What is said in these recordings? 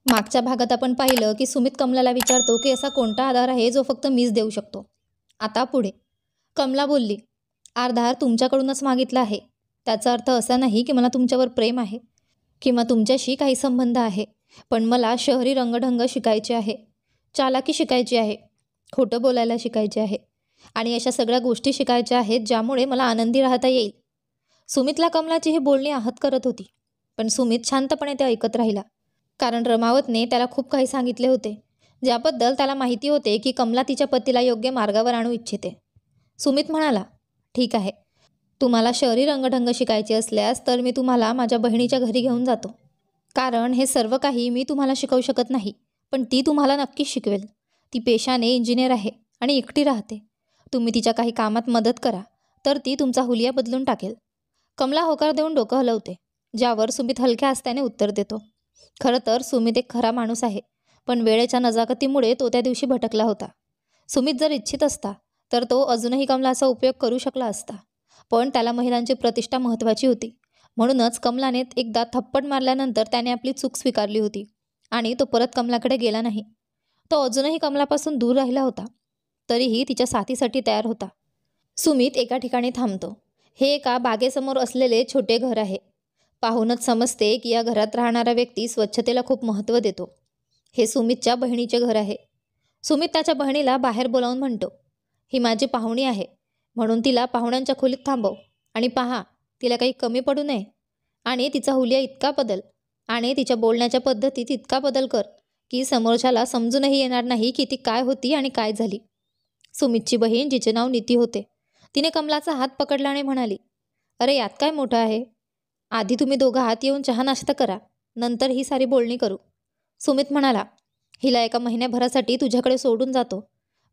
मागच्या भागात आपण पाहिलं की सुमित कमलाला विचारतो की असा कोणता आधार आहे जो फक्त मीच देऊ शकतो. आता पुढे कमला बोलली, आधार तुमच्याकडूनच मागितला आहे. त्याचा अर्थ असा नाही की मला तुमच्यावर प्रेम आहे किंवा तुमच्याशी काही संबंध आहे, पण मला शहरी रंगढंग शिकायचे आहे, चालाकी शिकायची आहे, खोटं बोलायला शिकायचे आहे आणि अशा सगळ्या गोष्टी शिकायच्या आहेत ज्यामुळे मला आनंदी राहता येईल. सुमितला कमलाची ही बोलणी आहत करत होती, पण सुमित शांतपणे ते ऐकत राहिला. कारण रमावतने त्याला खूप काही सांगितले होते, ज्याबद्दल त्याला माहिती होते की कमला तिच्या पतीला योग्य मार्गावर आणू इच्छिते. सुमित म्हणाला, ठीक आहे, तुम्हाला शहरी रंगढंग शिकायचे असल्यास तर मी तुम्हाला माझ्या बहिणीच्या घरी घेऊन जातो. कारण हे सर्व काही मी तुम्हाला शिकवू शकत नाही, पण ती तुम्हाला नक्कीच शिकवेल. ती पेशाने इंजिनियर आहे आणि एकटी राहते. तुम्ही तिच्या काही कामात मदत करा तर ती तुमचा हुलिया बदलून टाकेल. कमला होकार देऊन डोकं हलवते, ज्यावर सुमित हलक्या हस्त्याने उत्तर देतो. खरं तर सुमित एक खरा माणूस आहे, पण वेळेच्या नजाकतीमुळे तो त्या दिवशी भटकला होता. सुमित जर इच्छित असता तर तो अजूनही कमलाचा उपयोग करू शकला असता, पण त्याला महिलांची प्रतिष्ठा महत्त्वाची होती. म्हणूनच कमलाने एकदा थप्पड मारल्यानंतर त्याने आपली चूक स्वीकारली होती आणि तो परत कमलाकडे गेला नाही. तो अजूनही कमलापासून दूर राहिला होता, तरीही तिच्या साथीसाठी तयार होता. सुमित एका ठिकाणी थांबतो. हे एका बागेसमोर असलेले छोटे घर आहे. पाहूनच समजते की या घरात राहणारा व्यक्ती स्वच्छतेला खूप महत्त्व देतो. हे सुमितच्या बहिणीचे घर आहे. सुमित त्याच्या बहिणीला बाहेर बोलावून म्हणतो, ही माझी पाहुणी आहे, म्हणून तिला पाहुण्यांच्या खोलीत थांबव आणि पहा, तिला काही कमी पडू नये आणि तिचा हुलिया इतका बदल आणि तिच्या बोलण्याच्या पद्धतीत इतका बदल कर की समोरच्याला समजूनही येणार नाही की ती काय होती आणि काय झाली. सुमितची बहीण, जिचे नाव नीती होते, तिने कमलाचा हात पकडला आणि म्हणाली, अरे यात काय मोठं आहे, आधी तुम्ही दोघं हात येऊन चहा नाश्ता करा, नंतर ही सारी बोलणी करू. सुमित म्हणाला, हिला एका महिन्याभरासाठी तुझ्याकडे सोडून जातो,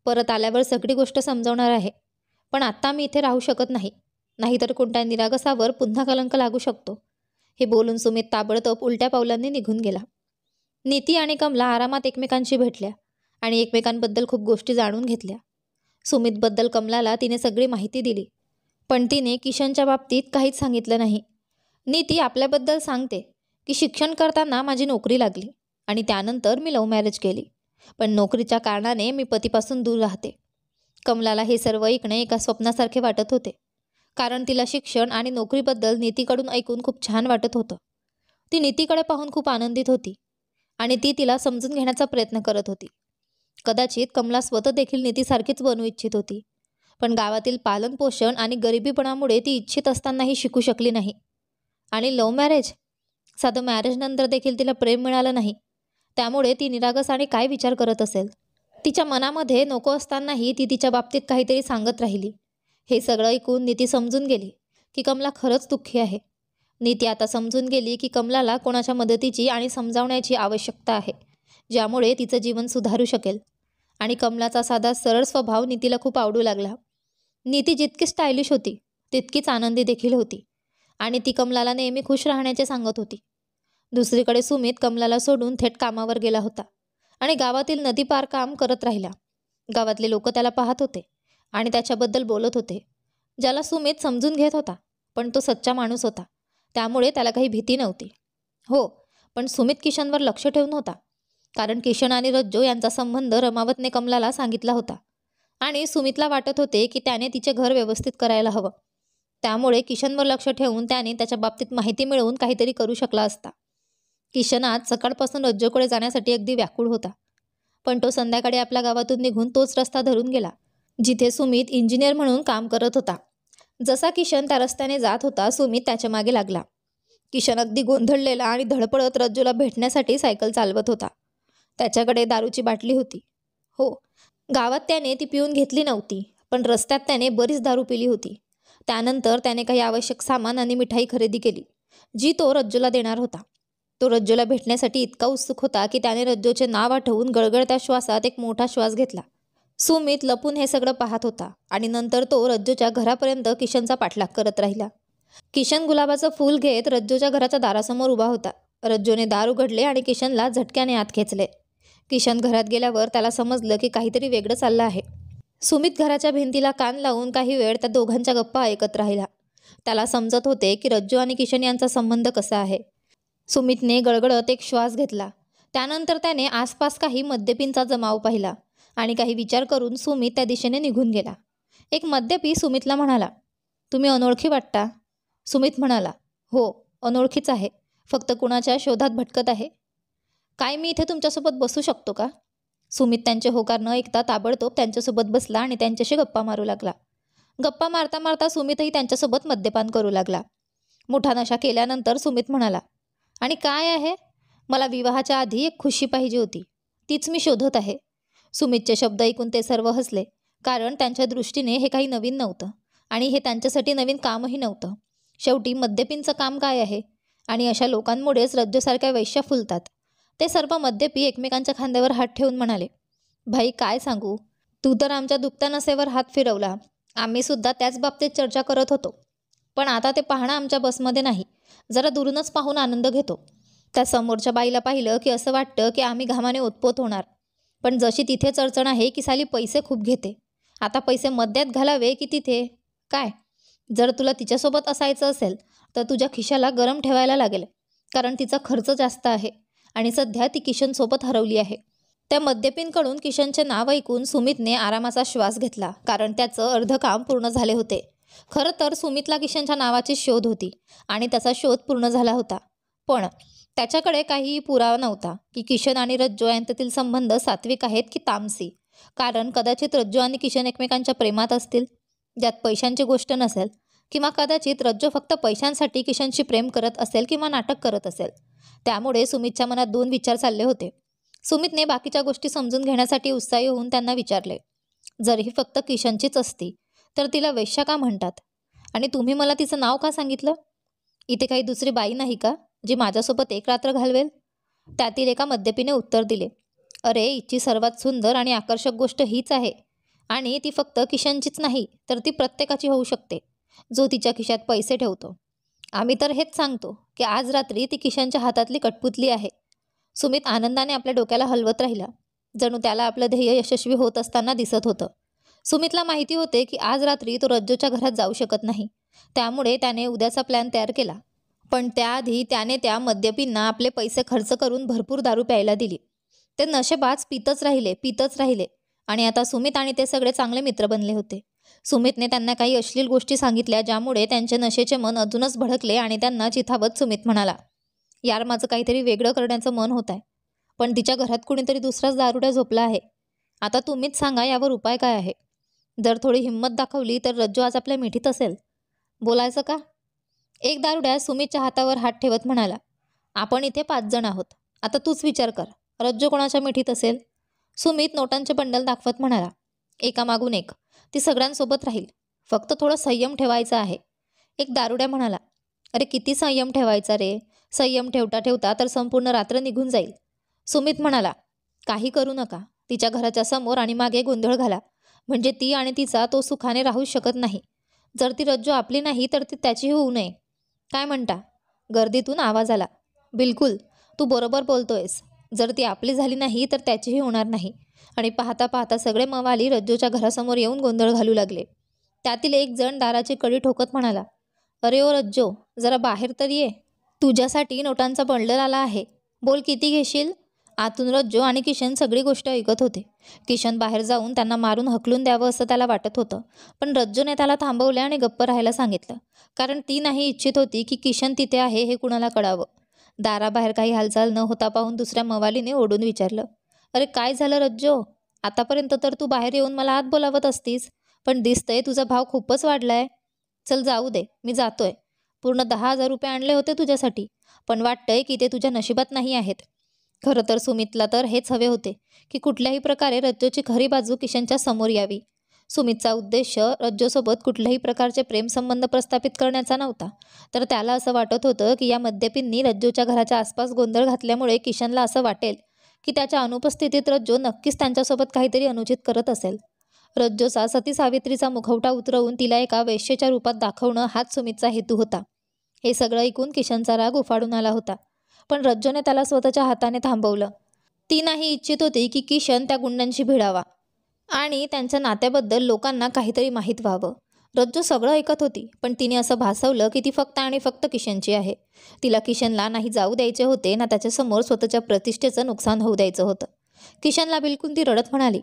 परत आल्यावर सगळी गोष्ट समजावणार आहे, पण आत्ता मी इथे राहू शकत नाही, नाहीतर कोणत्या निरागसावर पुन्हा कलंक लागू शकतो. हे बोलून सुमित ताबडतोब उलट्या पावलांनी निघून गेला. नीती आणि कमला आरामात एकमेकांशी भेटल्या आणि एकमेकांबद्दल खूप गोष्टी जाणून घेतल्या. सुमितबद्दल कमलाला तिने सगळी माहिती दिली, पण तिने किशनच्या बाबतीत काहीच सांगितलं नाही. नीती आपल्याबद्दल सांगते की शिक्षण करताना माझी नोकरी लागली आणि त्यानंतर मी लव्ह मॅरेज केली, पण नोकरीच्या कारणाने मी पतीपासून दूर राहते. कमलाला हे सर्व ऐकणे एका स्वप्नासारखे वाटत होते, कारण तिला शिक्षण आणि नोकरीबद्दल नीतीकडून ऐकून खूप छान वाटत होतं. ती नीतीकडे पाहून खूप आनंदित होती आणि ती तिला समजून घेण्याचा प्रयत्न करत होती. कदाचित कमला स्वतः देखील नीतीसारखीच बनू इच्छित होती, पण गावातील पालनपोषण आणि गरिबीपणामुळे ती इच्छित असतानाही शिकू शकली नाही. आणि लव्ह मॅरेज, साधं मॅरेजनंतर देखील तिला प्रेम मिळालं नाही, त्यामुळे ती निरागस आणि काय विचार करत असेल. तिच्या मनामध्ये नको असतानाही ती तिच्या बाबतीत काहीतरी सांगत राहिली. हे सगळं ऐकून नीती समजून गेली की कमला खरंच दुःखी आहे. नीती आता समजून गेली की कमलाला कोणाच्या मदतीची आणि समजावण्याची आवश्यकता आहे, ज्यामुळे तिचं जीवन सुधारू शकेल. आणि कमलाचा साधा सरळ स्वभाव नीतीला खूप आवडू लागला. नीती जितकी स्टायलिश होती तितकीच आनंदी देखील होती आणि ती कमलाला नेहमी खुश राहण्याचे सांगत होती. दुसरीकडे सुमित कमलाला सोडून थेट कामावर गेला होता आणि गावातील नदीपार काम करत राहिला. गावातले लोक त्याला पाहत होते आणि त्याच्याबद्दल बोलत होते, ज्याला सुमित समजून घेत होता, पण तो सच्चा माणूस होता, त्यामुळे त्याला काही भीती नव्हती. हो, पण सुमित किशनवर लक्ष ठेवून होता, कारण किशन आणि रज्जो यांचा संबंध रमावतने कमलाला सांगितला होता आणि सुमितला वाटत होते की त्याने तिचे घर व्यवस्थित करायला हवं. त्यामुळे किशनवर लक्ष ठेवून त्याने त्याच्या बाबतीत माहिती मिळवून काहीतरी करू शकला असता. किशन आज सकाळपासून रज्जोकडे जाण्यासाठी अगदी व्याकुळ होता, पण तो संध्याकाळी आपल्या गावातून निघून तोच रस्ता धरून गेला जिथे सुमित इंजिनियर म्हणून काम करत होता. जसा किशन त्या रस्त्याने जात होता, सुमित त्याच्या मागे लागला. किशन अगदी गोंधळलेला आणि धडपडत रज्जूला भेटण्यासाठी सायकल चालवत होता. त्याच्याकडे दारूची बाटली होती. हो, गावात त्याने ती पिऊन घेतली नव्हती, पण रस्त्यात त्याने बरीच दारू पिली होती. त्यानंतर त्याने काही आवश्यक सामान आणि मिठाई खरेदी केली, जी तो रज्जूला देणार होता. तो रज्जूला भेटण्यासाठी इतका उत्सुक होता की त्याने रज्जूचे नाव आठवून गळगळत्या श्वासात एक मोठा श्वास घेतला. सुमित लपून हे सगळं पाहत होता आणि नंतर तो रज्जूच्या घरापर्यंत किशनचा पाठलाग करत राहिला. किशन गुलाबाचं फूल घेत रज्जूच्या घराच्या दारासमोर उभा होता. रज्जूने दार उघडले आणि किशनला झटक्याने आत खेचले. किशन घरात गेल्यावर त्याला समजलं की काहीतरी वेगळं चाललं आहे. सुमित घराच्या भिंतीला कान लावून काही वेळ त्या दोघांच्या गप्पा ऐकत राहिला. त्याला समजत होते की रज्जू आणि किशन यांचा संबंध कसा आहे. सुमितने गळगळत एक श्वास घेतला. त्यानंतर त्याने आसपास काही मद्यपींचा जमाव पाहिला आणि काही विचार करून सुमित त्या दिशेने निघून गेला. एक मद्यपी सुमितला म्हणाला, तुम्ही अनोळखी वाटता. सुमित म्हणाला, हो अनोळखीच आहे, फक्त कुणाच्या शोधात भटकत आहे. काय मी इथे तुमच्यासोबत बसू शकतो का? सुमित त्यांचे होकार न ऐकता ताबडतोब त्यांच्यासोबत बसला आणि त्यांच्याशी गप्पा मारू लागला. गप्पा मारता मारता सुमितही त्यांच्यासोबत मद्यपान करू लागला. मोठा नशा केल्यानंतर सुमित म्हणाला, आणि काय आहे, मला विवाहाच्या आधी एक खुशी पाहिजे होती, तीच मी शोधत आहे. सुमितचे शब्द ऐकून ते सर्व हसले, कारण त्यांच्या दृष्टीने हे काही नवीन नव्हतं आणि हे त्यांच्यासाठी नवीन कामही नव्हतं. शेवटी मद्यपींचं काम काय आहे, आणि अशा लोकांमुळेच रज्जूसारख्या वेश्या फुलतात. ते सर्व मद्यपी एकमेकांच्या खांद्यावर हात ठेवून म्हणाले, भाई काय सांगू, तू तर आमच्या दुखत्या नसेवर हात फिरवला. आम्ही सुद्धा त्याच बाबतीत चर्चा करत होतो, पण आता ते पाहणं आमच्या बसमध्ये नाही. जरा दुरूनच पाहून आनंद घेतो. त्या समोरच्या बाईला पाहिलं की असं वाटतं की आम्ही घामाने ओतपोत होणार, पण जशी तिथेच अडचण आहे की साली पैसे खूप घेते. आता पैसे मद्यात घालावे की तिथे काय? जर तुला तिच्यासोबत असायचं असेल तर तुझ्या खिशाला गरम ठेवायला लागेल, कारण तिचा खर्च जास्त आहे आणि सध्या ती किशनसोबत हरवली आहे. त्या मद्यपींकडून किशनचे नाव ऐकून सुमितने आरामाचा श्वास घेतला, कारण त्याचं अर्ध काम पूर्ण झाले होते. खरं तर सुमितला किशनच्या नावाची शोध होती आणि त्याचा शोध पूर्ण झाला होता, पण त्याच्याकडे काहीही पुरावा नव्हता की किशन आणि रज्जू यांच्यातील संबंध सात्विक आहेत की तामसी. कारण कदाचित रज्जू आणि किशन एकमेकांच्या प्रेमात असतील, ज्यात पैशांची गोष्ट नसेल, किंवा कदाचित रज्जू फक्त पैशांसाठी किशनशी प्रेम करत असेल किंवा नाटक करत असेल. त्यामुळे सुमितच्या मनात दोन विचार चालले होते. सुमितने बाकीच्या गोष्टी समजून घेण्यासाठी उत्साही होऊन त्यांना विचारले, जर ही फक्त किशनचीच असती तर तिला वेश्या का म्हणतात, आणि तुम्ही मला तिचं नाव का सांगितलं? इथे काही दुसरी बाई नाही का जी माझ्यासोबत एक रात्र घालवेल? त्यातील एका मद्यपीने उत्तर दिले, अरे हिची सर्वात सुंदर आणि आकर्षक गोष्ट हीच आहे, आणि ती फक्त किशनचीच नाही तर ती प्रत्येकाची होऊ शकते जो तिच्या खिशात पैसे ठेवतो. आम्ही तर हेच सांगतो की आज रात्री ती किशनच्या हातातली कठपुतली आहे. सुमित आनंदाने आपल्या डोक्याला हलवत राहिला, जणू त्याला आपलं ध्येय यशस्वी होत असताना दिसत होतं. सुमितला माहिती होते की आज रात्री तो रज्जूच्या घरात जाऊ शकत नाही, त्यामुळे त्याने उद्याचा प्लॅन तयार केला. पण त्याआधी त्याने त्या मद्यपींना आपले पैसे खर्च करून भरपूर दारू प्यायला दिली. ते नशेबाज पितच राहिले आणि आता सुमित आणि ते सगळे चांगले मित्र बनले होते. सुमितने त्यांना काही अश्लील गोष्टी सांगितल्या, ज्यामुळे त्यांचे नशेचे मन अजूनच भडकले आणि त्यांना चिथावत सुमित म्हणाला, यार माझं काहीतरी वेगळं करण्याचं मन होत आहे, पण तिच्या घरात कुणीतरी दुसराच दारुड्या झोपला आहे. आता तुम्हीच सांगा यावर उपाय काय आहे? जर थोडी हिंमत दाखवली तर रज्जू आज आपल्या मिठीत असेल. बोलायचं का? एक दारुड्या सुमितच्या हातावर हात ठेवत म्हणाला, आपण इथे 5 जण आहोत, आता तूच विचार कर, रज्जू कोणाच्या मिठीत असेल? सुमित नोटांचे बंडल दाखवत म्हणाला, एकामागून एक, ती सगळ्यांसोबत राहील, फक्त थोडं संयम ठेवायचा आहे. एक दारुड्या म्हणाला, अरे किती संयम ठेवायचा रे, संयम ठेवता ठेवता तर संपूर्ण रात्र निघून जाईल. सुमित म्हणाला, काही करू नका, तिच्या घराच्या समोर आणि मागे गोंधळ घाला, म्हणजे ती आणि तिचा तो सुखाने राहू शकत नाही. जर ती रज्जू आपली नाही तर ती त्याची होऊ नये. काय म्हणता? गर्दीतून आवाज आला, बिलकुल, तू बरोबर बोलतोयस. जर ती आपली झाली नाही तर त्याचीही होणार नाही. आणि पाहता पाहता सगळे मवाली रज्जूच्या घरासमोर येऊन गोंधळ घालू लागले. त्यातील एक जण दाराची कडी ठोकत म्हणाला, अरे ओ रज्जो, जरा बाहेर तर ये, तुझ्यासाठी नोटांचा बंडल आला आहे, बोल किती घेशील? आतून रज्जो आणि किशन सगळी गोष्ट ऐकत होते. किशन बाहेर जाऊन त्यांना मारून हकलून द्यावं असं त्याला वाटत होतं, पण रज्जोने त्याला थांबवले आणि गप्प राहायला सांगितलं, कारण ती नाही इच्छित होती की किशन तिथे आहे हे कुणाला कळावं. दाराबाहेर काही हालचाल न होता पाहून दुसऱ्या मवालीने ओढून विचारलं, अरे काय झालं रज्जो? आतापर्यंत तर तू बाहेर येऊन मला आत बोलावत असतीस, पण दिसतंय तुझा भाव खूपच वाढलाय. चल जाऊ दे, मी जातोय. पूर्ण 10,000 रुपये आणले होते तुझ्यासाठी, पण वाटतंय की ते तुझ्या नशिबात नाही आहेत. खरं तर सुमितला तर हेच हवे होते की कुठल्याही प्रकारे रज्जोची खरी बाजू किशनच्या समोर यावी. सुमितचा उद्देश रज्जोसोबत कुठल्याही प्रकारचे प्रेमसंबंध प्रस्थापित करण्याचा नव्हता, तर त्याला असं वाटत होतं की या मद्यपींनी रज्जोच्या घराच्या आसपास गोंधळ घातल्यामुळे किशनला असं वाटेल की त्याच्या अनुपस्थितीत रज्जो नक्कीच त्यांच्यासोबत काहीतरी अनुचित करत असेल. रज्जोचा सती सावित्रीचा मुखवटा उतरवून तिला एका वेश्येच्या रूपात दाखवणं हाच सुमितचा हेतू होता. हे सगळं ऐकून किशनचा राग उफाडून आला होता, पण रज्जोने त्याला स्वतःच्या हाताने थांबवलं. ती नाही इच्छित होती की किशन त्या गुंडांशी भिडावा आणि त्यांच्या नात्याबद्दल लोकांना काहीतरी माहीत व्हावं. रज्जू सगळं ऐकत होती, पण तिने असं भासवलं की ती फक्त आणि फक्त किशनची आहे. तिला किशनला नाही जाऊ द्यायचे होते ना त्याच्यासमोर स्वतःच्या प्रतिष्ठेचं नुकसान होऊ द्यायचं होतं. किशनला बिलकुल ती रडत म्हणाली,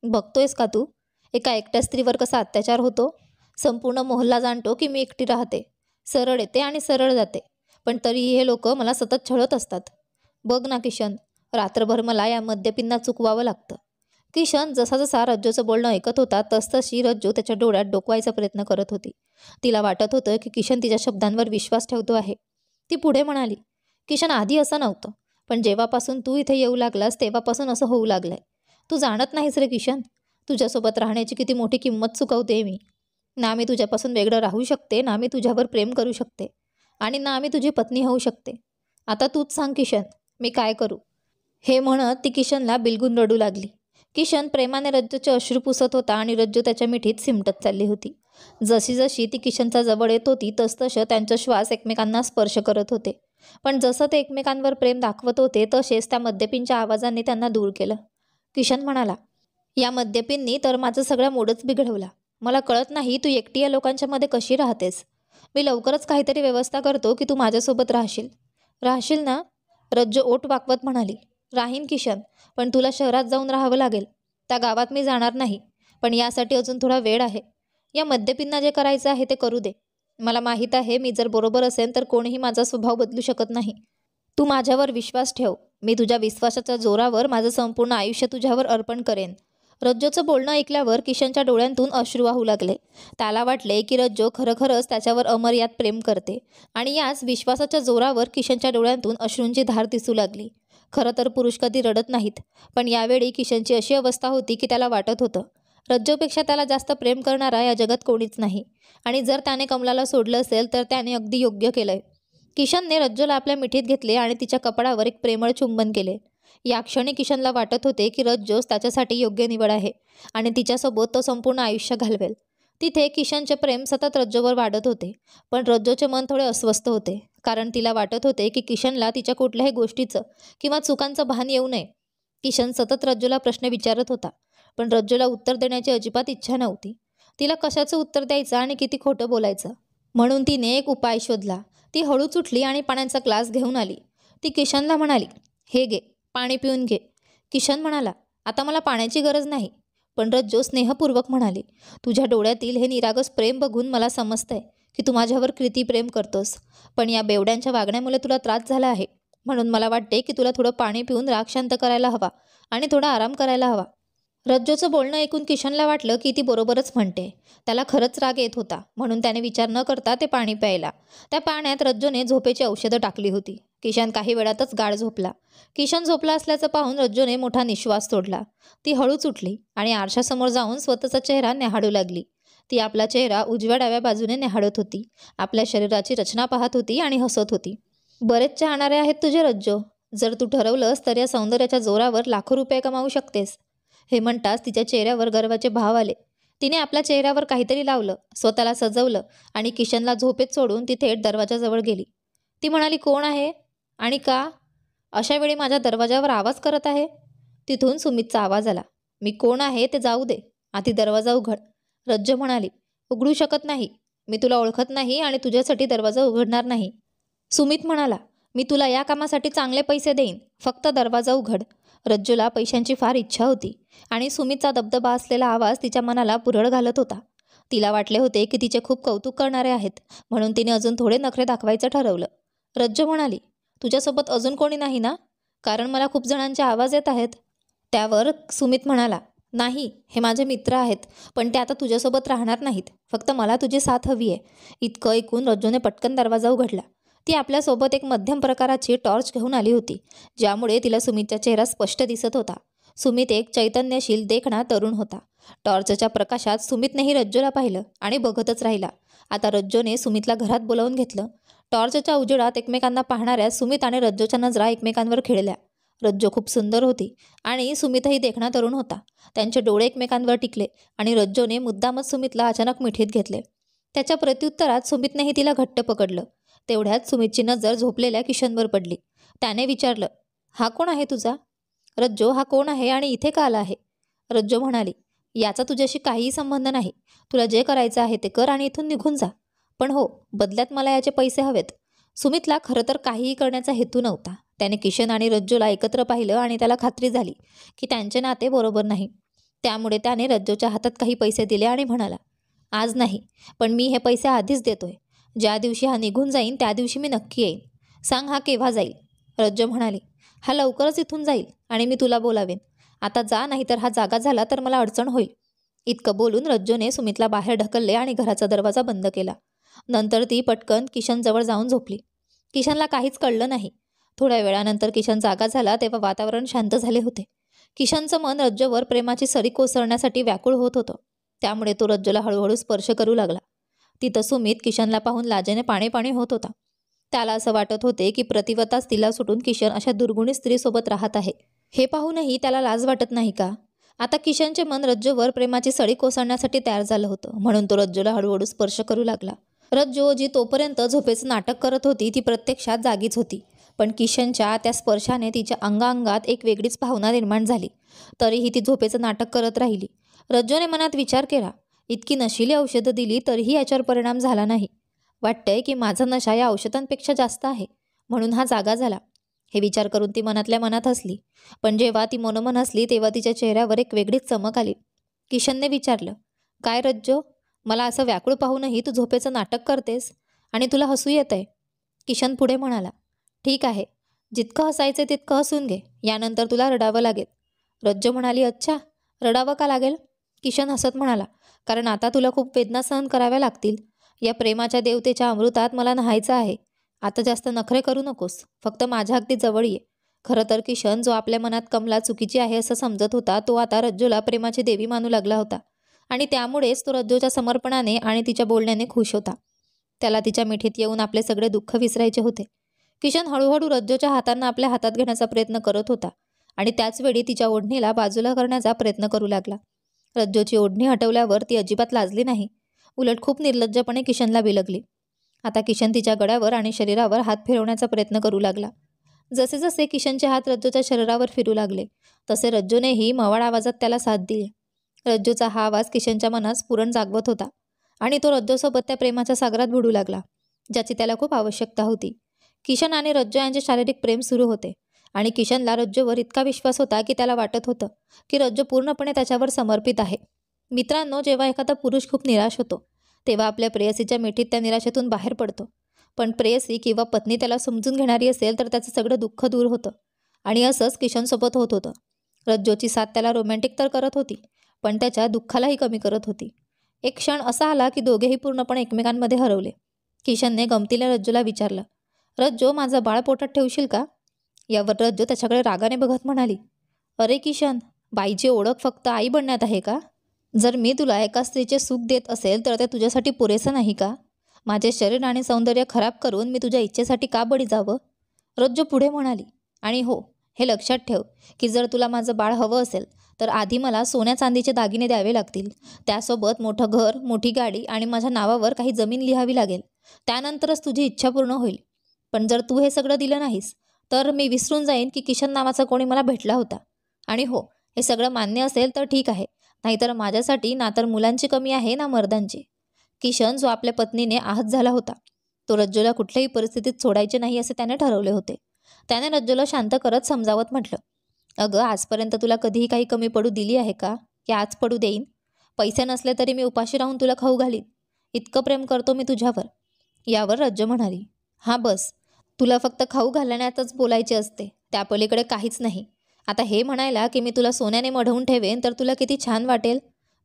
बघतोयस का तू एका एकट्या स्त्रीवर कसा अत्याचार होतो? संपूर्ण मोहल्ला जाणतो की मी एकटी राहते, सरळ येते आणि सरळ जाते, पण तरीही हे लोक मला सतत छळत असतात. बघ ना किशन, रात्रभर मला या मद्यपींना चुकवावं लागतं. किशन जसा जसा रज्जूचं बोलणं ऐकत होता तसतशी रज्जू त्याच्या डोळ्यात डोकवायचा प्रयत्न करत होती. तिला वाटत होतं की किशन तिच्या शब्दांवर विश्वास ठेवतो आहे. ती पुढे म्हणाली, किशन आधी असं नव्हतं, पण जेव्हापासून तू इथे येऊ लागलास तेव्हापासून असं होऊ लागलंय. तू जाणत नाहीस रे किशन, तुझ्यासोबत राहण्याची किती मोठी किंमत चुकवते मी. ना मी तुझ्यापासून वेगळं राहू शकते, ना मी तुझ्यावर प्रेम करू शकते, आणि ना मी तुझी पत्नी होऊ शकते. आता तूच सांग किशन, मी काय करू? हे म्हणत ती किशनला बिलगून रडू लागली. किशन प्रेमाने रज्जूचे अश्रू पुसत होता आणि रज्जू त्याच्या मिठीत सिमटत चालली होती. जशी जशी ती किशनच्या जवळ येत होती तसतसे त्यांचे श्वास एकमेकांना स्पर्श करत होते. पण जसं ते एकमेकांवर प्रेम दाखवत होते तसेच त्या मद्यपींच्या आवाजांनी त्यांना दूर केलं. किशन म्हणाला, या मद्यपींनी तर माझं सगळा मूडच बिघडवला. मला कळत नाही तू एकटी या लोकांच्या मध्ये कशी राहतेस. मी लवकरच काहीतरी व्यवस्था करतो की तू माझ्यासोबत राहशील ना? रज्जू ओठ वाकवत म्हणाली, राहीन किशन, पण तुला शहरात जाऊन राहावं लागेल. त्या गावात मी जाणार नाही, पण यासाठी अजून थोडा वेळ आहे. या मद्यपींना जे करायचं आहे ते करू दे. मला माहीत आहे मी जर बरोबर असेल तर कोणीही माझा स्वभाव बदलू शकत नाही. तू माझ्यावर विश्वास ठेव. मी तुझ्या विश्वासाच्या जोरावर माझं संपूर्ण आयुष्य तुझ्यावर अर्पण करेन. रज्जूचं बोलणं ऐकल्यावर किशनच्या डोळ्यांतून अश्रू वाहू लागले. त्याला वाटले की रज्जू खरोखरच त्याच्यावर अमर्याद प्रेम करते आणि याच विश्वासाच्या जोरावर किशनच्या डोळ्यांतून अश्रूंची धार दिसू लागली. खरं तर पुरुष कधी रडत नाहीत, पण यावेळी किशनची अशी अवस्था होती की त्याला वाटत होतं रज्जूपेक्षा त्याला जास्त प्रेम करणारा या जगात कोणीच नाही, आणि जर त्याने कमलाला सोडलं असेल तर त्याने अगदी योग्य केलंय. किशनने रज्जूला आपल्या मिठीत घेतले आणि तिच्या कपाळावर एक प्रेमळ चुंबन केले. या क्षणी किशनला वाटत होते की रज्जूच त्याच्यासाठी योग्य निवड आहे आणि तिच्यासोबत तो संपूर्ण आयुष्य घालवेल. तिथे किशनचे प्रेम सतत रज्जूवर वाढत होते, पण रज्जूचे मन थोडे अस्वस्थ होते, कारण तिला वाटत होते की किशनला तिच्या कुठल्याही गोष्टीचं किंवा चुकांचं भान येऊ नये. किशन सतत रज्जूला प्रश्न विचारत होता, पण रज्जूला उत्तर देण्याची अजिबात इच्छा नव्हती. तिला कशाचं उत्तर द्यायचं आणि किती खोटं बोलायचं. म्हणून तिने एक उपाय शोधला. ती हळूच उठली आणि पाण्याचा ग्लास घेऊन आली. ती किशनला म्हणाली, हे घे, पाणी पिऊन घे. किशन म्हणाला, आता मला पाण्याची गरज नाही. पण रज्जू स्नेहपूर्वक म्हणाली, तुझ्या डोळ्यातील हे निरागस प्रेम बघून मला समजतंय की तू माझ्यावर किती प्रेम करतोस, पण या बेवड्यांच्या वागण्यामुळे तुला त्रास झाला आहे. म्हणून मला वाटते की तुला थोडं पाणी पिऊन राग शांत करायला हवा आणि थोडा आराम करायला हवा. रज्जूचं बोलणं ऐकून किशनला वाटलं की ती बरोबरच म्हणते. त्याला खरंच राग येत होता, म्हणून त्याने विचार न करता ते पाणी प्यायला. त्या पाण्यात रज्जूने झोपेची औषधं टाकली होती. किशन काही वेळातच गाढ झोपला. किशन झोपला असल्याचं पाहून रज्जूने मोठा निश्वास सोडला. ती हळूच उठली आणि आरशासमोर जाऊन स्वतःचा चेहरा न्याहाळू लागली. ती आपला चेहरा उजव्या डाव्या बाजूने न्याहाळत होती, आपल्या शरीराची रचना पाहत होती आणि हसत होती. बरेच चाहणारे आहेत तुझे रज्जू. जर तू ठरवलंस तर या सौंदर्याच्या जोरावर लाखो रुपये कमावू शकतेस. हे म्हणताच तिच्या चेहऱ्यावर गर्वाचे भाव आले. तिने आपल्या चेहऱ्यावर काहीतरी लावलं, स्वतःला सजवलं आणि किशनला झोपेत सोडून ती थेट दरवाजाजवळ गेली. ती म्हणाली, कोण आहे आणि का अशा वेळी माझ्या दरवाजावर आवाज करत आहे? तिथून सुमितचा आवाज आला, मी कोण आहे ते जाऊ दे, आधी दरवाजा उघड. रज्जू म्हणाली, उघडू शकत नाही. मी तुला ओळखत नाही आणि तुझ्यासाठी दरवाजा उघडणार नाही. सुमित म्हणाला, मी तुला या कामासाठी चांगले पैसे देईन, फक्त दरवाजा उघड. रज्जूला पैशांची फार इच्छा होती आणि सुमितचा दबदबा असलेला आवाज तिच्या मनाला पुरळ घालत होता. तिला वाटले होते की तिचे खूप कौतुक करणारे आहेत, म्हणून तिने अजून थोडे नखरे दाखवायचं ठरवलं. रज्जू म्हणाली, तुझ्यासोबत अजून कोणी नाही ना? कारण मला खूप जणांचे आवाज येत आहेत. त्यावर सुमित म्हणाला, नाही, हे माझे मित्र आहेत, पण ते आता तुझ्यासोबत राहणार नाहीत. फक्त मला तुझी साथ हवी आहे. इतकं ऐकून रज्जूने पटकन दरवाजा उघडला. ती आपल्यासोबत एक मध्यम प्रकाराची टॉर्च घेऊन आली होती, ज्यामुळे तिला सुमितचा चेहरा स्पष्ट दिसत होता. सुमित एक चैतन्यशील देखणा तरुण होता. टॉर्चच्या प्रकाशात सुमितनेही रज्जूला पाहिलं आणि बघतच राहिला. आता रज्जूने सुमितला घरात बोलावून घेतलं. टॉर्चच्या उजेडात एकमेकांना पाहणाऱ्या सुमित आणि रज्जूच्या नजरा एकमेकांवर खिळल्या. रज्जू खूप सुंदर होती आणि सुमितही देखणा तरुण होता. त्यांचे डोळे एकमेकांवर टिकले आणि रज्जूने मुद्दामच सुमितला अचानक मिठीत घेतले. त्याच्या प्रत्युत्तरात सुमितनेही तिला घट्ट पकडलं. तेवढ्यात सुमितची नजर झोपलेल्या किशनवर पडली. त्याने विचारलं, हा कोण आहे तुझा? रज्जू, हा कोण आहे आणि इथे का आला आहे? रज्जू म्हणाली, याचा तुझ्याशी काहीही संबंध नाही. तुला जे करायचं आहे ते कर आणि इथून निघून जा. पण हो, बदल्यात मला याचे पैसे हवेत. सुमितला खरं तर काहीही करण्याचा हेतू नव्हता. त्याने किशन आणि रज्जूला एकत्र पाहिलं आणि त्याला खात्री झाली की त्यांचे नाते बरोबर नाही. त्यामुळे त्याने रज्जूच्या हातात काही पैसे दिले आणि म्हणाला, आज नाही, पण मी हे पैसे आधीच देतोय. ज्या दिवशी हा निघून जाईन त्या दिवशी मी नक्की येईन. सांग हा केव्हा जाईल? रज्जू म्हणाली, हा लवकरच इथून जाईल आणि मी तुला बोलावेन. आता जा, नाहीतर हा जागा झाला तर मला अडचण होईल. इतकं बोलून रज्जूने सुमितला बाहेर ढकलले आणि घराचा दरवाजा बंद केला. नंतर ती पटकन किशनजवळ जाऊन झोपली. किशनला काहीच कळलं नाही. थोड्या वेळानंतर किशन जागा झाला तेव्हा वातावरण शांत झाले होते. किशनचं मन रज्जूवर प्रेमाची सरी कोसळण्यासाठी व्याकुळ होत होतं. त्यामुळे तो रज्जूला हळूहळू स्पर्श करू लागला. तिथं सुमित किशनला पाहून लाजेने पाणी होत होता. त्याला असं वाटत होते की प्रतिवताच तिला सुटून किशन अशा दुर्गुणी स्त्रीसोबत राहत आहे. हे पाहूनही त्याला लाज वाटत नाही का? आता किशनचे मन रज्जूवर प्रेमाची सळी कोसळण्यासाठी तयार झालं होतं. म्हणून तो रज्जूला हळूहळू स्पर्श करू लागला. रज्जू जी तोपर्यंत झोपेचं नाटक करत होती ती प्रत्यक्षात जागीच होती. पण किशनच्या त्या स्पर्शाने तिच्या अंगांगात एक वेगळीच भावना निर्माण झाली. तरीही ती झोपेचं नाटक करत राहिली. रज्जूने मनात विचार केला, इतकी नशिली औषधं दिली तरीही याच्यावर परिणाम झाला नाही. वाटतंय की माझा नशा या औषधांपेक्षा जास्त आहे, म्हणून हा जागा झाला. हे विचार करून ती मनातल्या मनात हसली. पण जेव्हा ती मनोमन हसली तेव्हा तिच्या चेहऱ्यावर एक वेगळीच चमक आली. किशनने विचारलं, काय रज्जू, मला असं व्याकुळ पाहूनही तू झोपेचं नाटक करतेस आणि तुला हसू येतंय? किशन पुढे म्हणाला, ठीक आहे, जितकं हसायचं तितकं हसून घे, यानंतर तुला रडावं लागेल. रज्जू म्हणाली, अच्छा, रडावं का लागेल? किशन हसत म्हणाला, कारण आता तुला खूप वेदना सहन कराव्या लागतील. या प्रेमाच्या देवतेच्या अमृतात मला न्हायचं आहे. आता जास्त नखरे करू नकोस, फक्त माझ्या अगदी जवळ ये. खरं तर किशन, जो आपल्या मनात कमला चुकीची आहे असं समजत होता, तो आता रज्जूला प्रेमाची देवी मानू लागला होता. आणि त्यामुळेच तो रज्जूच्या समर्पणाने आणि तिच्या बोलण्याने खुश होता. त्याला तिच्या मिठीत येऊन आपले सगळे दुःख विसरायचे होते. किशन हळूहळू रज्जूच्या हातांना आपल्या हातात घेण्याचा प्रयत्न करत होता आणि त्याचवेळी तिच्या ओढणीला बाजूला करण्याचा प्रयत्न करू लागला. रज्जूची ओढणी हटवल्यावर ती अजिबात लाजली नाही. उलट खूप निर्लज्जपणे किशनला बिलगली. आता किशन तिच्या गळ्यावर आणि शरीरावर हात फिरवण्याचा प्रयत्न करू लागला. जसे जसे किशनचे हात रज्जूच्या शरीरावर फिरू लागले तसे रज्जूनेही मवाळ आवाजात त्याला साथ दिली. रज्जूचा हा आवाज किशनच्या मनात स्फुरण जागवत होता आणि तो रज्जूसोबत त्या प्रेमाच्या सागरात बुडू लागला, ज्याची त्याला खूप आवश्यकता होती. किशन आणि रज्जू यांचे शारीरिक प्रेम सुरू होते आणि किशनला रज्जूवर इतका विश्वास होता की त्याला वाटत होतं की रज्जू पूर्णपणे त्याच्यावर समर्पित आहे. मित्रांनो, जेव्हा एखादा पुरुष खूप निराश होतो तेव्हा आपल्या प्रेयसीच्या मिठीत त्या निराशेतून बाहेर पडतो. पण प्रेयसी किंवा पत्नी त्याला समजून घेणारी असेल तर त्याचं सगळं दुःख दूर होतं. आणि असंच किशनसोबत होत होतं. रज्जूची साथ त्याला रोमॅन्टिक तर करत होती, पण त्याच्या दुःखालाही कमी करत होती. एक क्षण असा आला की दोघेही पूर्णपणे एकमेकांमध्ये हरवले. किशनने गमतीने रज्जूला विचारलं, रज्जू, माझं बाळ पोटात ठेवशील का? यावर रज्जू त्याच्याकडे रागाने बघत म्हणाली, अरे किशन, बाईची ओळख फक्त आई बनण्यात आहे का? जर मी तुला एका स्त्रीचे सुख देत असेल तर ते तुझ्यासाठी पुरेसं नाही का? माझे शरीर आणि सौंदर्य खराब करून मी तुझ्या इच्छेसाठी का बळी जावं? रज्जू पुढे म्हणाली, आणि हो, हे लक्षात ठेव की जर तुला माझं बाळ हवं असेल तर आधी मला सोन्या चांदीचे दागिने द्यावे लागतील. त्यासोबत मोठं घर, मोठी गाडी आणि माझ्या नावावर काही जमीन लिहावी लागेल. त्यानंतरच तुझी इच्छा पूर्ण होईल. पण जर तू हे सगळं दिलं नाहीस तर मी विसरून जाईन की किशन नावाचा कोणी मला भेटला होता. आणि हो, हे सगळं मान्य असेल तर ठीक आहे, नाहीतर माझ्यासाठी ना तर मुलांची कमी आहे ना मर्दांची. किशन, जो आपल्या पत्नीने आहत झाला होता, तो रज्जूला कुठल्याही परिस्थितीत सोडायचे नाही असे त्याने ठरवले होते. त्याने रज्जूला शांत करत समजावत म्हटलं, अगं, आजपर्यंत तुला कधीही काही कमी पडू दिली आहे का? की आज पडू देईन? पैसे नसले तरी मी उपाशी राहून तुला खाऊ घालीन. इतकं प्रेम करतो मी तुझ्यावर. यावर रज्जू म्हणाली, हां बस, तुला फक्त खाऊ घालण्यातच बोलायचे असते, त्या पलीकडे काहीच नाही. आता हे म्हणायला की मी तुला सोन्याने मढवून ठेवेन तर तुला किती छान वाटेल.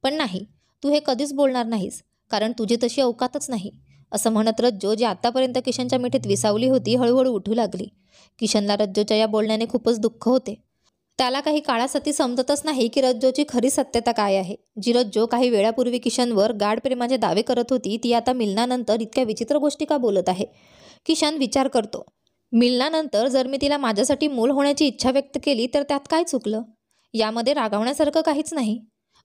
पण नाही, तू हे कधीच बोलणार नाहीस, कारण तुझी तशी अवकातच नाही. असं म्हणत रज्जू, जी आतापर्यंत किशनच्या मिठीत विसावली होती, हळूहळू उठू लागली. किशनला रज्जूच्या या बोलण्याने खूपच दुःख होते. त्याला काही काळासाठी समजतच नाही की रज्जूची खरी सत्यता काय आहे. जी रज्जू काही वेळापूर्वी किशनवर गाढ प्रेमाचे दावे करत होती, ती आता मिलनानंतर इतक्या विचित्र गोष्टी का बोलत आहे? किशन विचार करतो, मिलनानंतर जर मी तिला माझ्यासाठी मूल होण्याची इच्छा व्यक्त केली तर त्यात काय चुकलं? यामध्ये रागावण्यासारखं काहीच नाही.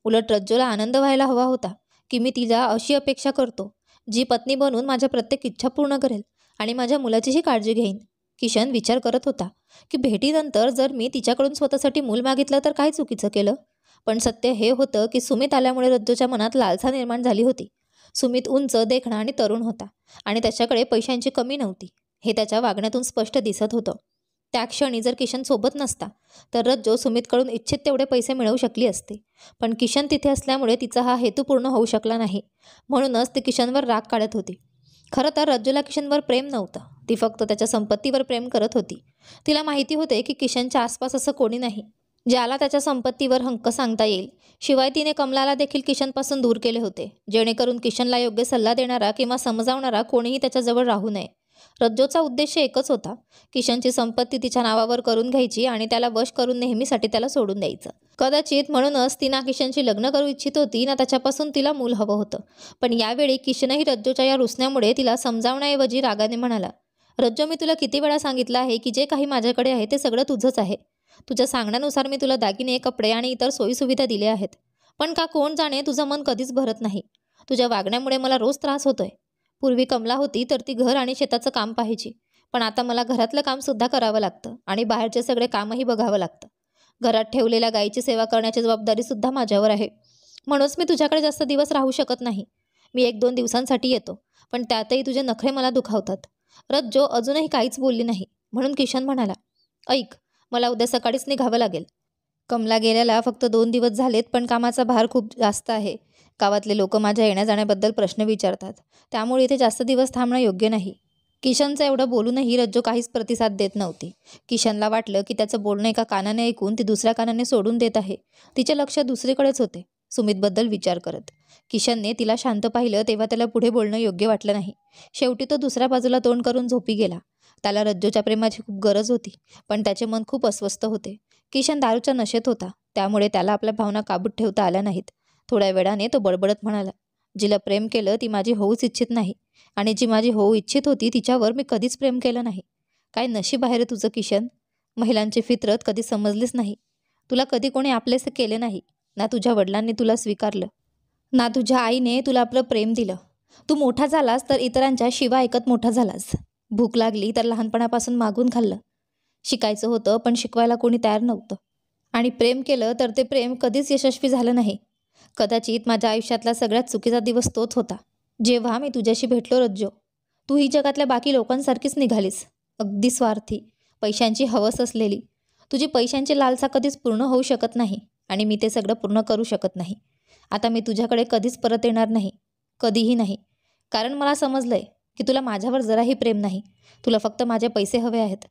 उलट रज्जूला आनंद व्हायला हवा होता की मी तिला अशी अपेक्षा करतो जी पत्नी बनून माझ्या प्रत्येक इच्छा पूर्ण करेल आणि माझ्या मुलाचीही काळजी घेईन. किशन विचार करत होता की भेटीनंतर जर मी तिच्याकडून स्वतःसाठी मूल मागितलं तर काय चुकीचं केलं? पण सत्य हे होतं की सुमित आल्यामुळे रज्जूच्या मनात लालसा निर्माण झाली होती. सुमित उंच, देखणा आणि तरुण होता आणि त्याच्याकडे पैशांची कमी नव्हती. हे त्याच्या वागण्यातून स्पष्ट दिसत होतं. त्या क्षणी जर किशन सोबत नसता तर रज्जू सुमितकडून इच्छित तेवढे पैसे मिळवू शकली असते. पण किशन तिथे असल्यामुळे तिचा हा हेतू पूर्ण होऊ शकला नाही. म्हणूनच ती किशनवर राग काढत होती. खरं तर रज्जूला किशनवर प्रेम नव्हतं. ती फक्त त्याच्या संपत्तीवर प्रेम करत होती. तिला माहिती होते की किशनच्या आसपास असं कोणी नाही ज्याला त्याच्या संपत्तीवर हक्क सांगता येईल. शिवाय तिने कमलाला देखील किशनपासून दूर केले होते, जेणेकरून किशनला योग्य सल्ला देणारा किंवा समजावणारा कोणीही त्याच्याजवळ राहू नये. रज्जूचा उद्देश एकच होता, किशनची संपत्ती तिच्या नावावर करून घ्यायची आणि त्याला वश करून नेहमीसाठी त्याला सोडून द्यायचं. कदाचित म्हणूनच ती ना किशनशी लग्न करू इच्छित होती ना त्याच्यापासून तिला मूल हवं होतं. पण यावेळी किशनही रज्जूच्या या रुसण्यामुळे तिला समजावण्याऐवजी रागाने म्हणाला, रज्जू, मी तुला किती वेळा सांगितलं आहे की जे काही माझ्याकडे आहे ते सगळं तुझंच आहे. तुझ्या सांगण्यानुसार मी तुला दागिने, कपडे आणि इतर सोयीसुविधा दिल्या आहेत. पण का कोण जाणे तुझं मन कधीच भरत नाही. तुझ्या वागण्यामुळे मला रोज त्रास होतोय. पूर्वी कमला होती तर ती घर आणि शेताचं काम पाहायची, पण आता मला घरातलं कामसुद्धा करावं लागतं आणि बाहेरचे सगळे कामही बघावं लागतं. घरात ठेवलेल्या गायीची सेवा करण्याची जबाबदारीसुद्धा माझ्यावर आहे. म्हणूनच मी तुझ्याकडे जास्त दिवस राहू शकत नाही. मी 1-2 दिवसांसाठी येतो, पण त्यातही तुझे नखरे मला दुखावतात. रज्जू अजूनही काहीच बोलली नाही. म्हणून किशन म्हणाला, ऐक, मला उद्या सकाळीच निघावं लागेल. कमला गेल्याला फक्त 2 दिवस झालेत, पण कामाचा भार खूप जास्त आहे. गावातले लोक माझ्या येण्या-जाण्याबद्दल प्रश्न विचारतात. त्यामुळे इथे जास्त दिवस थांबणं योग्य नाही. किशनचं एवढं बोलूनही रज्जू काहीच प्रतिसाद देत नव्हती. किशनला वाटलं की त्याचं बोलणं एका कानाने ऐकून ती दुसऱ्या कानाने सोडून देत आहे. तिचे लक्ष दुसरीकडेच होते, सुमितबद्दल विचार करत. किशनने तिला शांत पाहिलं तेव्हा त्याला पुढे बोलणं योग्य वाटलं नाही. शेवटी तो दुसऱ्या बाजूला तोंड करून झोपी गेला. त्याला रज्जूच्या प्रेमाची खूप गरज होती, पण त्याचे मन खूप अस्वस्थ होते. किशन दारूच्या नशेत होता, त्यामुळे त्याला आपल्या भावना काबूत ठेवता आल्या नाहीत. थोड्या वेळाने तो बडबडत म्हणाला, जिला प्रेम केलं ती माझी होऊच इच्छित नाही आणि जी माझी होऊ इच्छित होती तिच्यावर मी कधीच प्रेम केलं नाही. काय नशीब आहे रे तुझं किशन. महिलांची फितरत कधी समजलीच नाही. तुला कधी कोणी आपलेसे केले नाही. ना तुझ्या वडिलांनी तुला स्वीकारलं, ना तुझ्या आईने तुला आपलं प्रेम दिलं. तू मोठा झालास तर इतरांच्या शिवा ऐकत मोठा झालास. भूक लागली तर लहानपणापासून मागून खाल्लं. शिकायचं होतं पण शिकवायला कोणी तयार नव्हतं. आणि प्रेम केलं तर ते प्रेम कधीच यशस्वी झालं नाही. कदाचित माझ्या आयुष्यातला सगळ्यात चुकीचा दिवस तोच होता, जेव्हा मी तुझ्याशी भेटलो रज्जू. तू ही जगातल्या बाकी लोकांसारखीच निघालीस, अगदी स्वार्थी, पैशांची हवस असलेली. तुझी पैशांची लालसा कधीच पूर्ण होऊ शकत नाही आणि मी ते सगळं पूर्ण करू शकत नाही. आता मी तुझ्याकडे कधीच परत येणार नाही, कधीही नाही. कारण मला समजलंय की तुला माझ्यावर जराही प्रेम नाही. तुला फक्त माझे पैसे हवे आहेत.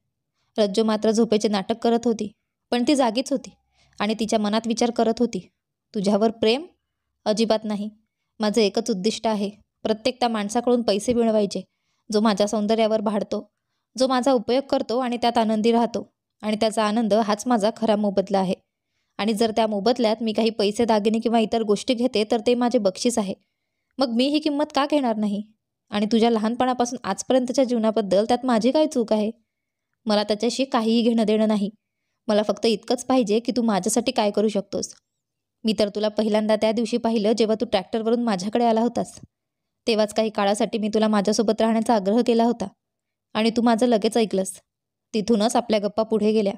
रज्जू मात्र झोपेचे नाटक करत होती, पण ती जागीच होती आणि तिच्या मनात विचार करत होती, तुझ्यावर प्रेम? अजिबात नाही. माझं एकच उद्दिष्ट आहे, प्रत्येक त्या माणसाकडून पैसे मिळवायचे जो माझ्या सौंदर्यावर भाडतो, जो माझा उपयोग करतो आणि त्यात आनंदी राहतो. आणि त्याचा आनंद हाच माझा खरा मोबदला आहे. आणि जर त्या मोबदल्यात मी काही पैसे, दागिने किंवा इतर गोष्टी घेते तर ते माझे बक्षीस आहे. मग मी ही किंमत का घेणार नाही? आणि तुझ्या लहानपणापासून आजपर्यंतच्या जीवनाबद्दल त्यात माझी काय चूक आहे? मला त्याच्याशी काहीही घेणं देणं नाही. मला फक्त इतकंच पाहिजे की तू माझ्यासाठी काय करू शकतोस. मी तर तुला पहिल्यांदा त्या दिवशी पाहिलं जेव्हा तू ट्रॅक्टरवरून माझ्याकडे आला होतास. तेव्हाच काही काळासाठी मी तुला माझ्यासोबत राहण्याचा आग्रह केला होता आणि तू माझं लगेच ऐकलंस. तिथूनच आपल्या गप्पा पुढे गेल्या.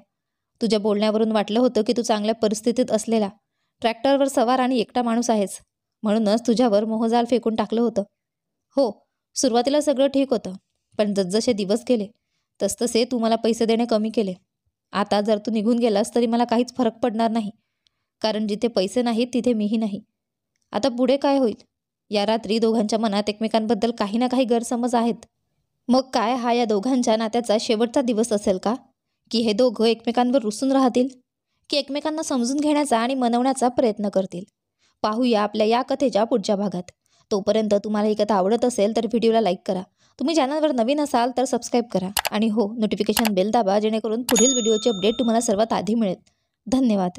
तुझ्या बोलण्यावरून वाटलं होतं की तू चांगल्या परिस्थितीत असलेला, ट्रॅक्टरवर सवार आणि एकटा माणूस आहेस. म्हणूनच तुझ्यावर मोहजाल फेकून टाकलं होतं. हो, सुरुवातीला सगळं ठीक होतं, पण जसजसे दिवस गेले तसतसे तू मला पैसे देणे कमी केले. आता जर तू निघून गेलास तरी मला काहीच फरक पडणार नाही, कारण जिथे पैसे नाहीत तिथे मीही नाही. आता पुढे काय होईल? या रात्री दोघांच्या मनात एकमेकांबद्दल काही ना काही गैरसमज आहेत. मग काय हा या दोघांच्या नात्याचा शेवटचा दिवस असेल का? की हे दोघं एकमेकांवर रुसून राहतील, की एकमेकांना समजून घेण्याचा आणि मनवण्याचा प्रयत्न करतील? पाहूया आपल्या या कथेच्या पुढच्या भागात. तोपर्यंत तुम्हाला ही कथा आवडत असेल तर व्हिडिओला लाईक करा. तुम्ही चॅनलवर नवीन असाल तर सबस्क्राईब करा आणि हो, नोटिफिकेशन बेल दाबा जेणेकरून पुढील व्हिडिओचे अपडेट तुम्हाला सर्वात आधी मिळेल. धन्यवाद.